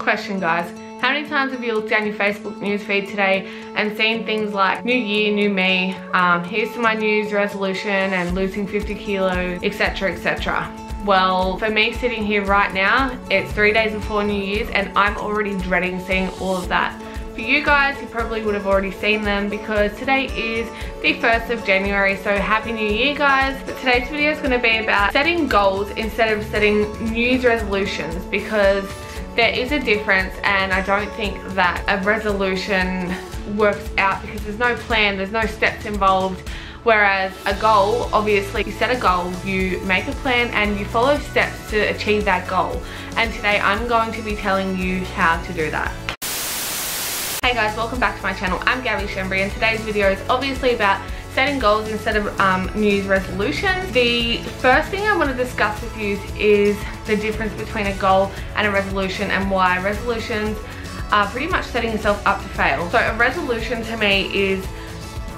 Question, guys. How many times have you looked down your Facebook newsfeed today and seen things like new year, new me, here's to my New Year's resolution and losing 50 kilos, etc, etc. Well, for me sitting here right now, it's 3 days before New Year's and I'm already dreading seeing all of that. For you guys, you probably would have already seen them because today is the 1st of January, so Happy New Year, guys. But today's video is going to be about setting goals instead of setting New Year's resolutions, because there is a difference, and I don't think that a resolution works out because there's no plan, there's no steps involved. Whereas a goal, obviously you set a goal, you make a plan and you follow steps to achieve that goal. And today I'm going to be telling you how to do that. Hey guys, welcome back to my channel. I'm Gabby Shembri and today's video is obviously about setting goals instead of New Year's resolutions. The first thing I want to discuss with you is the difference between a goal and a resolution, and why resolutions are pretty much setting yourself up to fail. So a resolution to me is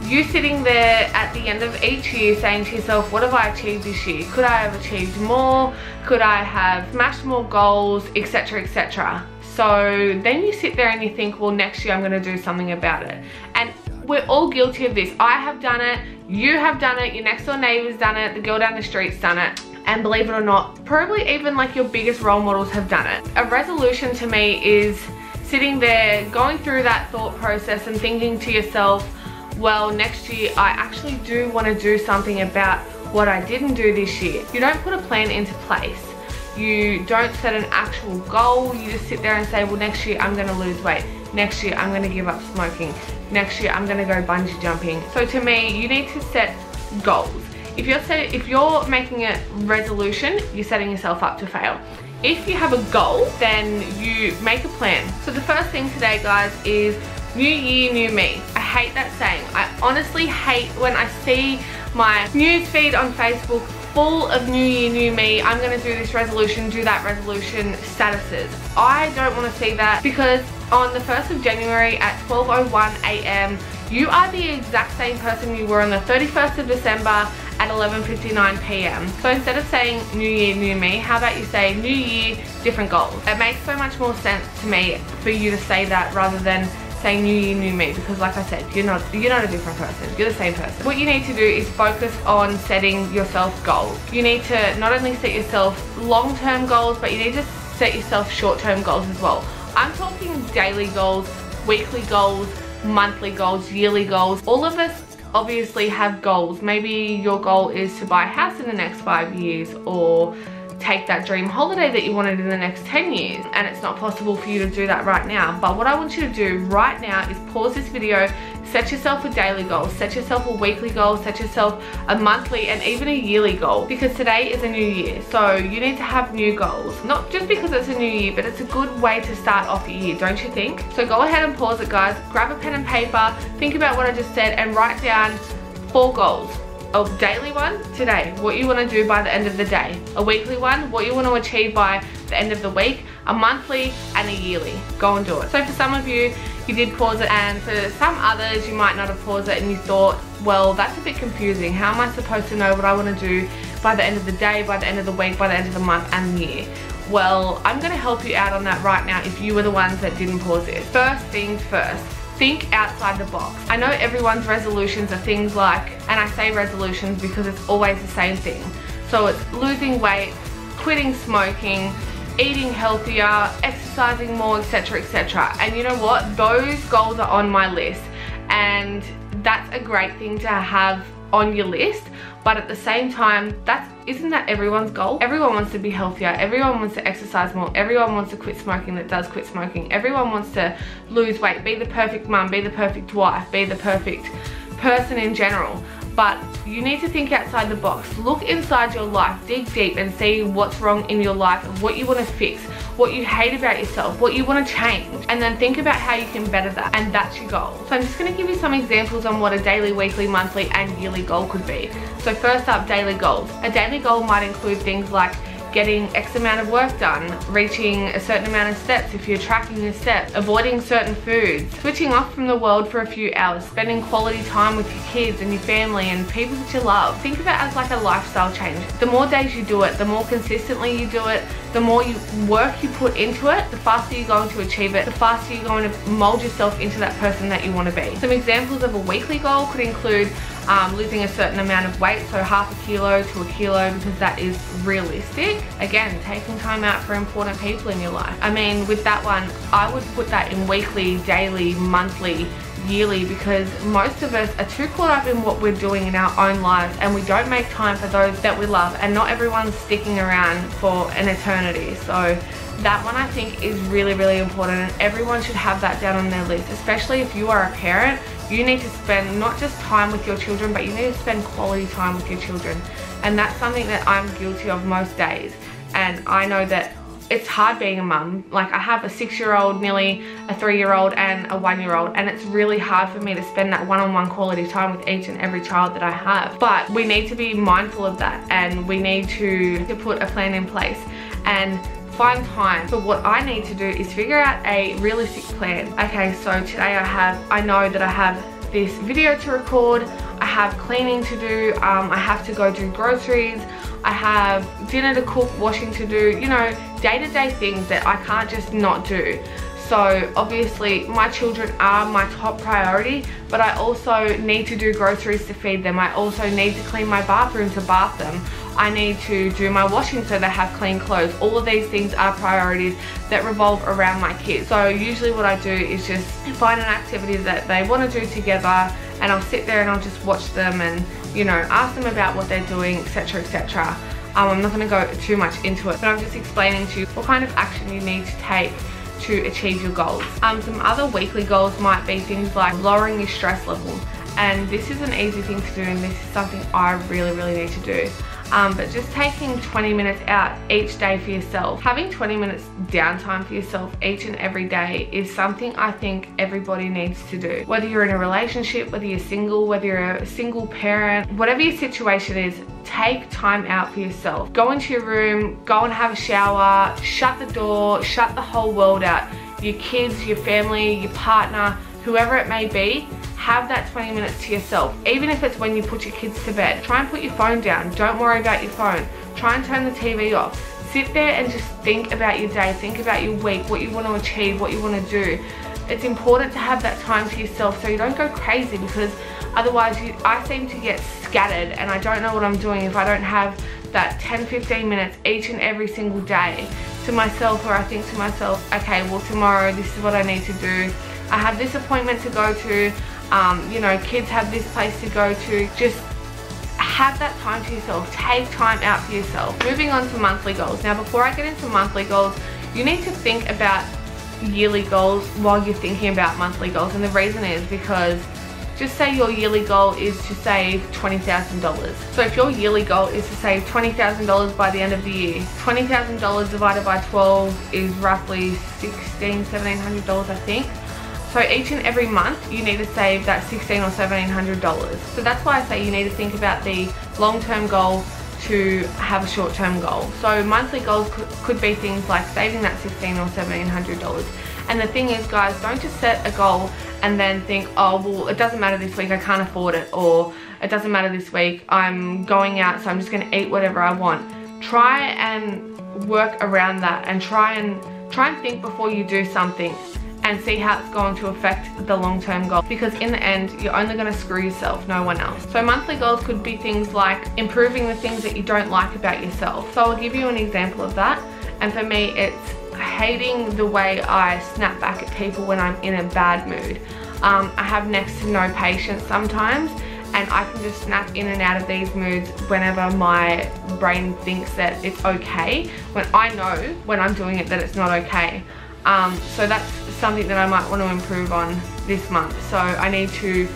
you sitting there at the end of each year saying to yourself, what have I achieved this year? Could I have achieved more? Could I have smashed more goals, etc, etc. So then you sit there and you think, well, next year I'm going to do something about it. And we're all guilty of this. I have done it, you have done it, your next door neighbor's done it, the girl down the street's done it. And believe it or not, probably even like your biggest role models have done it. A resolution to me is sitting there going through that thought process and thinking to yourself, well, next year I actually do want to do something about what I didn't do this year. You don't put a plan into place. You don't set an actual goal. You just sit there and say, well, next year I'm going to lose weight. Next year I'm going to give up smoking. Next year I'm going to go bungee jumping. So to me, you need to set goals. If you're making a resolution, you're setting yourself up to fail. If you have a goal, then you make a plan. So the first thing today, guys, is new year, new me. I hate that saying. I honestly hate when I see my news feed on Facebook full of new year, new me. I'm going to do this resolution, do that resolution statuses. I don't want to see that, because on the 1st of January at 12:01 AM, you are the exact same person you were on the 31st of December at 11:59 PM. So instead of saying new year, new me, how about you say new year, different goals? It makes so much more sense to me for you to say that rather than saying new year, new me, because like I said, you're not a different person, you're the same person. What you need to do is focus on setting yourself goals. You need to not only set yourself long-term goals, but you need to set yourself short-term goals as well. I'm talking daily goals, weekly goals, monthly goals, yearly goals. All of us obviously have goals. Maybe your goal is to buy a house in the next 5 years, or take that dream holiday that you wanted in the next 10 years, and it's not possible for you to do that right now. But what I want you to do right now is pause this video, set yourself a daily goal, set yourself a weekly goal, set yourself a monthly and even a yearly goal, because today is a new year. So you need to have new goals, not just because it's a new year, but it's a good way to start off your year, don't you think? So go ahead and pause it, guys, grab a pen and paper, think about what I just said and write down 4 goals. A daily one, today, what you want to do by the end of the day. A weekly one, what you want to achieve by the end of the week. A monthly and a yearly. Go and do it. So for some of you, you did pause it, and for some others, you might not have paused it and you thought, well, that's a bit confusing. How am I supposed to know what I want to do by the end of the day, by the end of the week, by the end of the month and the year? Well, I'm going to help you out on that right now if you were the ones that didn't pause it. First things first. Think outside the box. I know everyone's resolutions are things like, and I say resolutions because it's always the same thing. So it's losing weight, quitting smoking, eating healthier, exercising more, etc, etc. And you know what? Those goals are on my list, and that's a great thing to have on your list. But at the same time, isn't that everyone's goal? Everyone wants to be healthier, everyone wants to exercise more, everyone wants to quit smoking that does quit smoking, everyone wants to lose weight, be the perfect mum, be the perfect wife, be the perfect person in general. But you need to think outside the box. Look inside your life, dig deep and see what's wrong in your life, what you want to fix, what you hate about yourself, what you want to change, and then think about how you can better that, and that's your goal. So I'm just going to give you some examples on what a daily, weekly, monthly and yearly goal could be. So first up, daily goals. A daily goal might include things like getting X amount of work done, reaching a certain amount of steps if you're tracking your steps, avoiding certain foods, switching off from the world for a few hours, spending quality time with your kids and your family and people that you love. Think of it as like a lifestyle change. The more days you do it, the more consistently you do it, the more work you put into it, the faster you're going to achieve it, the faster you're going to mold yourself into that person that you want to be. Some examples of a weekly goal could include losing a certain amount of weight, so half a kilo to a kilo, because that is realistic. Again, taking time out for important people in your life. I mean, with that one, I would put that in weekly, daily, monthly, yearly, because most of us are too caught up in what we're doing in our own lives, and we don't make time for those that we love, and not everyone's sticking around for an eternity. So that one I think is really, really important, and everyone should have that down on their list, especially if you are a parent. You need to spend not just time with your children, but you need to spend quality time with your children. And that's something that I'm guilty of most days. And I know that it's hard being a mum. Like, I have a 6-year-old, nearly a 3-year-old, and a 1-year-old, and it's really hard for me to spend that one-on-one quality time with each and every child that I have. But we need to be mindful of that, and we need to put a plan in place and find time. So what I need to do is figure out a realistic plan. Okay, so today I know that I have this video to record, I have cleaning to do, I have to go do groceries, I have dinner to cook, washing to do, you know, day-to-day things that I can't just not do. So obviously my children are my top priority, but I also need to do groceries to feed them. I also need to clean my bathroom to bath them. I need to do my washing so they have clean clothes. All of these things are priorities that revolve around my kids. So usually what I do is just find an activity that they want to do together, and I'll sit there and I'll just watch them and, you know, ask them about what they're doing, etc, etc. I'm not going to go too much into it, but I'm just explaining to you what kind of action you need to take to achieve your goals. Some other weekly goals might be things like lowering your stress level, and this is an easy thing to do, and this is something I really, really need to do. But just taking 20 minutes out each day for yourself, having 20 minutes downtime for yourself each and every day is something I think everybody needs to do. Whether you're in a relationship, whether you're single, whether you're a single parent, whatever your situation is, take time out for yourself. Go into your room, go and have a shower, shut the door, shut the whole world out. Your kids, your family, your partner, whoever it may be, have that 20 minutes to yourself. Even if it's when you put your kids to bed, try and put your phone down. Don't worry about your phone. Try and turn the TV off. Sit there and just think about your day, think about your week, what you want to achieve, what you want to do. It's important to have that time to yourself so you don't go crazy, because otherwise I seem to get scattered and I don't know what I'm doing if I don't have that 10-15 minutes each and every single day to myself, where I think to myself, okay, well, tomorrow this is what I need to do. I have this appointment to go to, you know, kids have this place to go to. Just have that time to yourself. Take time out for yourself. Moving on to monthly goals. Now, before I get into monthly goals, you need to think about yearly goals while you're thinking about monthly goals. And the reason is because, just say your yearly goal is to save $20,000. So if your yearly goal is to save $20,000 by the end of the year, $20,000 divided by 12 is roughly $1,700, I think. So each and every month you need to save that $1,600 or $1,700. So that's why I say you need to think about the long-term goal to have a short-term goal. So monthly goals could be things like saving that $1,600 or $1,700. And the thing is, guys, don't just set a goal and then think, oh, well, it doesn't matter this week, I can't afford it, or it doesn't matter this week, I'm going out, so I'm just going to eat whatever I want. Try and work around that, and try and think before you do something, and see how it's going to affect the long-term goal, because in the end you're only going to screw yourself, no one else. So monthly goals could be things like improving the things that you don't like about yourself. So I'll give you an example of that, and for me it's hating the way I snap back at people when I'm in a bad mood. I have next to no patience sometimes, and I can just snap in and out of these moods whenever my brain thinks that it's okay, when I know when I'm doing it that it's not okay. So that's something that I might want to improve on this month. So I need to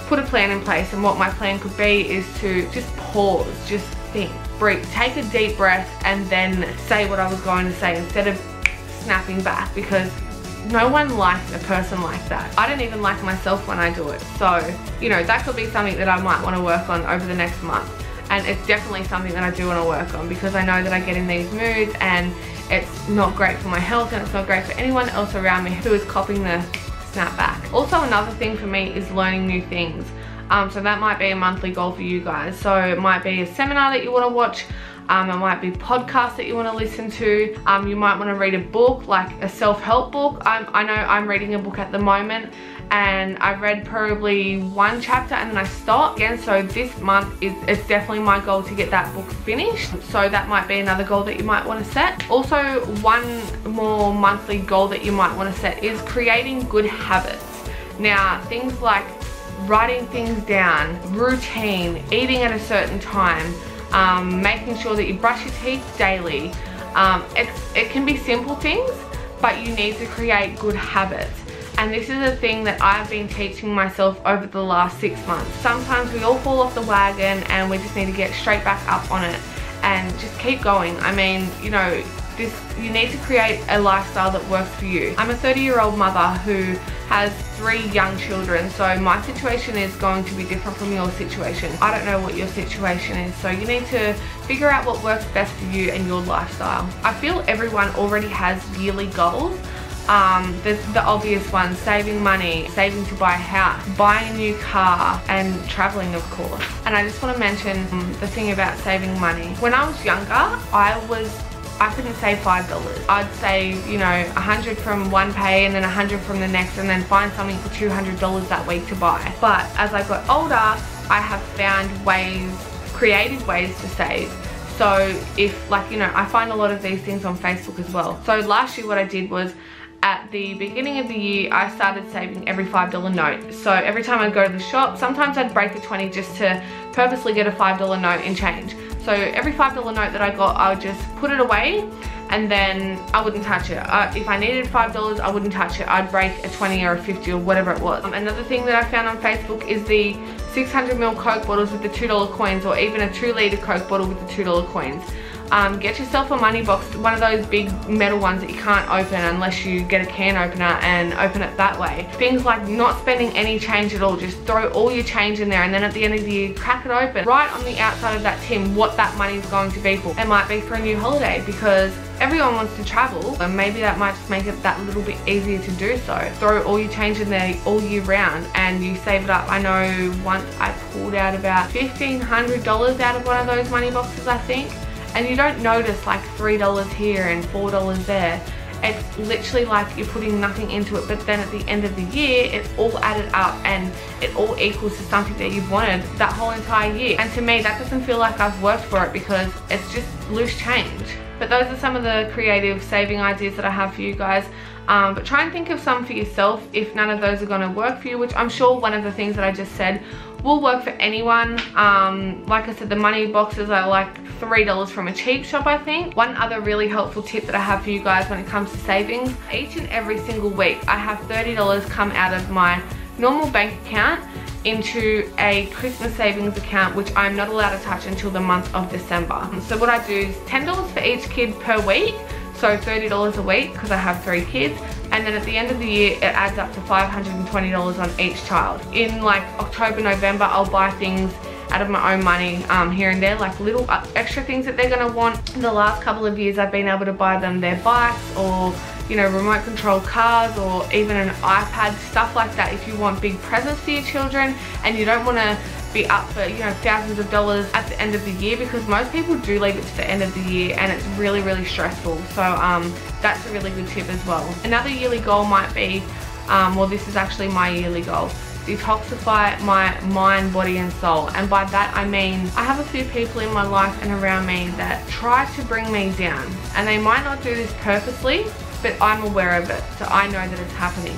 put a plan in place, and what my plan could be is to just pause, just think, breathe, take a deep breath, and then say what I was going to say instead of snapping back, because no one likes a person like that. I don't even like myself when I do it. So, you know, that could be something that I might want to work on over the next month. And it's definitely something that I do want to work on, because I know that I get in these moods and it's not great for my health, and it's not great for anyone else around me who is copying the snap back. Also, another thing for me is learning new things. So that might be a monthly goal for you guys. So it might be a seminar that you want to watch. It might be podcasts that you want to listen to. You might want to read a book, like a self-help book. I know I'm reading a book at the moment, and I read probably one chapter and then I stopped again. So this month it's definitely my goal to get that book finished. So that might be another goal that you might want to set. Also, one more monthly goal that you might want to set is creating good habits. Now, things like writing things down, routine, eating at a certain time, making sure that you brush your teeth daily. It can be simple things, but you need to create good habits. And this is a thing that I've been teaching myself over the last 6 months. Sometimes we all fall off the wagon and we just need to get straight back up on it and just keep going. I mean, you know, you need to create a lifestyle that works for you. I'm a 30-year-old mother who has 3 young children, so my situation is going to be different from your situation. I don't know what your situation is, so you need to figure out what works best for you and your lifestyle. I feel everyone already has yearly goals. There's the obvious ones: saving money, saving to buy a house, buying a new car, and traveling, of course. And I just want to mention the thing about saving money. When I was younger, I couldn't save $5. I'd save, you know, 100 from one pay and then 100 from the next, and then find something for $200 that week to buy. But as I got older, I have found creative ways to save. So if, like, you know, I find a lot of these things on Facebook as well. So last year what I did was, at the beginning of the year, I started saving every $5 note. So every time I'd go to the shop, sometimes I'd break a 20 just to purposely get a $5 note in change. So every $5 note that I got, I would just put it away, and then I wouldn't touch it. If I needed $5, I wouldn't touch it. I'd break a 20 or a 50 or whatever it was. Another thing that I found on Facebook is the 600ml Coke bottles with the $2 coins, or even a 2-litre Coke bottle with the $2 coins. Get yourself a money box, one of those big metal ones that you can't open unless you get a can opener and open it that way. Things like not spending any change at all, just throw all your change in there, and then at the end of the year, crack it open. Write on the outside of that tin what that money is going to be for. It might be for a new holiday, because everyone wants to travel, and maybe that might just make it that little bit easier to do so. Throw all your change in there all year round and you save it up. I know once I pulled out about $1,500 out of one of those money boxes, I think. And you don't notice like $3 here and $4 there. It's literally like you're putting nothing into it, but then at the end of the year, it's all added up and it all equals to something that you've wanted that whole entire year. And to me, that doesn't feel like I've worked for it, because it's just loose change. But those are some of the creative saving ideas that I have for you guys. But try and think of some for yourself if none of those are going to work for you, which I'm sure one of the things that I just said will work for anyone. Like I said, the money boxes are like $3 from a cheap shop, I think. One other really helpful tip that I have for you guys when it comes to savings: each and every single week I have $30 come out of my normal bank account into a Christmas savings account, which I'm not allowed to touch until the month of December. So what I do is $10 for each kid per week, so $30 a week because I have 3 kids, and then at the end of the year it adds up to $520 on each child. In like October, November, I'll buy things out of my own money here and there, like little extra things that they're gonna want. In the last couple of years I've been able to buy them their bikes, or you know, remote control cars, or even an iPad, stuff like that. If you want big presents for your children and you don't want to be up for, you know, thousands of dollars at the end of the year, because most people do leave it to the end of the year and it's really, really stressful. So that's a really good tip as well. Another yearly goal might be, well, this is actually my yearly goal: detoxify my mind, body and soul. And by that I mean, I have a few people in my life and around me that try to bring me down, and they might not do this purposely, but I'm aware of it, so I know that it's happening.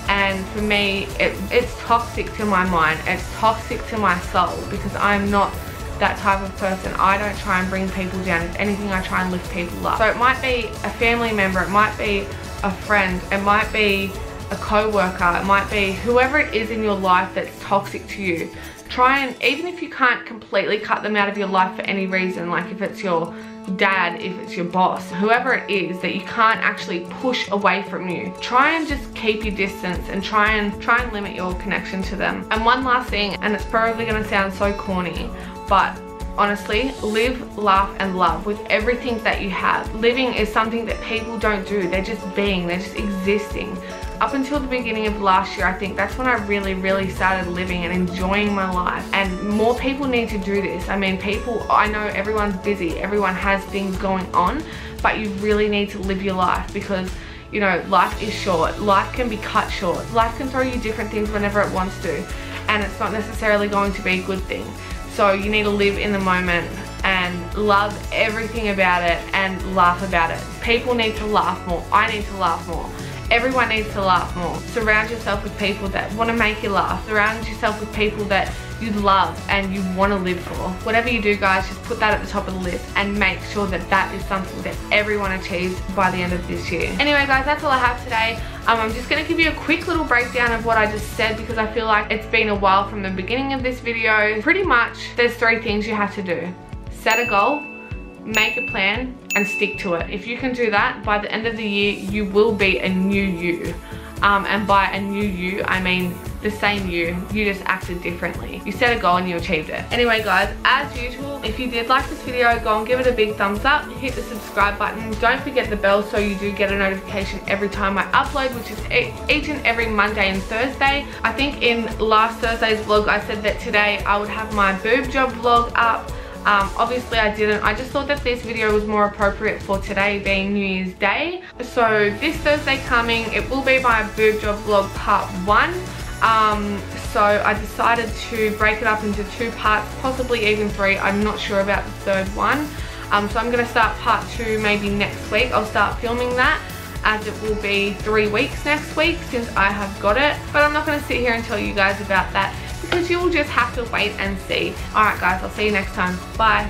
And for me, it's toxic to my mind, it's toxic to my soul, because I'm not that type of person. I don't try and bring people down. If anything, I try and lift people up. So it might be a family member, it might be a friend, it might be a co-worker, it might be whoever it is in your life that's toxic to you. Try and, even if you can't completely cut them out of your life for any reason, like if it's your dad, if it's your boss, whoever it is that you can't actually push away from you, try and just keep your distance and try and limit your connection to them. And one last thing, and it's probably going to sound so corny, but honestly, live, laugh and love with everything that you have. Living is something that people don't do. They're just being, they're just existing. up until the beginning of last year, I think that's when I really started living and enjoying my life. And more people need to do this. I mean, I know everyone's busy, everyone has things going on, but you really need to live your life, because you know, life is short. Life can be cut short. Life can throw you different things whenever it wants to, and it's not necessarily going to be a good thing. So you need to live in the moment and love everything about it and laugh about it. People need to laugh more. I need to laugh more. Everyone needs to laugh more. Surround yourself with people that want to make you laugh. Surround yourself with people that you love and you want to live for. Whatever you do, guys, just put that at the top of the list and make sure that that is something that everyone achieves by the end of this year. Anyway, guys, that's all I have today. I'm just going to give you a quick little breakdown of what I just said, because I feel like it's been a while from the beginning of this video. Pretty much, there's 3 things you have to do. Set a goal, make a plan, and stick to it. If you can do that, by the end of the year, you will be a new you. And by a new you, I mean the same you just acted differently. You set a goal and you achieved it. Anyway, guys, as usual, if you did like this video, go and give it a big thumbs up, hit the subscribe button, don't forget the bell so you do get a notification every time I upload, which is each and every Monday and Thursday. I think in last Thursday's vlog, I said that today I would have my boob job vlog up. Obviously I didn't. I just thought that this video was more appropriate for today being New Year's Day. So this Thursday coming, it will be my boob job vlog part 1. So I decided to break it up into 2 parts, possibly even 3. I'm not sure about the 3rd one. So I'm going to start part 2 maybe next week. I'll start filming that, as it will be 3 weeks next week since I have got it. But I'm not going to sit here and tell you guys about that, because you will just have to wait and see. Alright guys, I'll see you next time. Bye.